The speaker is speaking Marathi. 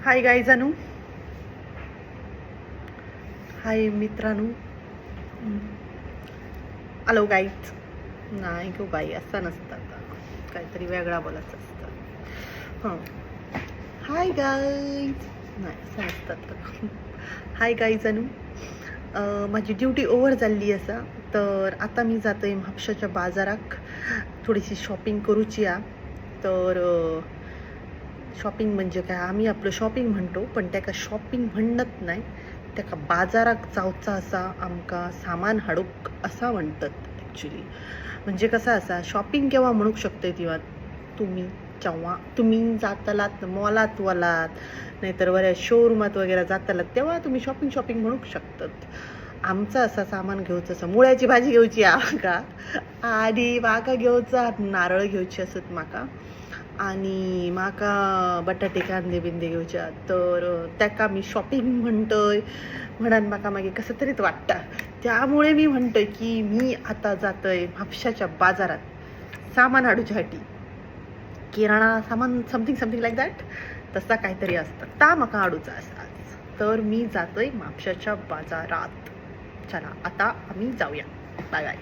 हाय गाईजानू, हाय मित्रांनो. Hello guys. नाही गो बाई, असं नसतं, काहीतरी वेगळा बोलायचं असतं. हां, हाय गाईज. नाही, असं नसतात. हाय गाईजानू. माझी ड्युटी ओव्हर जाल्ली आसा, तर आता मी जातोय म्हापशाच्या बाजाराक थोडीशी शॉपिंग करूची आ. तर शॉपिंग म्हणजे काय, आम्ही आपलं शॉपिंग म्हणतो, पण त्याका शॉपिंग म्हणत नाही, त्याका बाजाराक जावचा असा, आमका सामान हाडूक असा म्हणतात ॲक्च्युली. म्हणजे कसं असा, शॉपिंग केव्हा म्हणूक शकते तेव्हा तुम्ही जेव्हा तुम्ही जातलात मॉलात वलात, नाहीतर बऱ्या शोरूमात वगैरे जातलात, तेव्हा तुम्ही शॉपिंग म्हणूक शकतात. आमचं असं सामान घेऊचं असं, मुळ्याची भाजी घेऊची आमका, आणि म्हाका घेऊचा नारळ घेवचे असत म्हाका, आणि म्हाका बटाटे कांदे बिंदे घेवचे. तर त्याका मी शॉपिंग म्हणतोय म्हणून म्हाका मागीर कसं तरीच वाटतं. त्यामुळे मी म्हणतोय की मी आता जातोय म्हापशाच्या बाजारात सामान हाडूच्यासाठी, किराणा सामान, समथिंग लाईक दॅट, तसा काहीतरी असतं, ता म्हाका हाडूचा असा. तर मी जातोय म्हापशाच्या बाजारात. चला आता आम्ही जाऊया. Bye bye.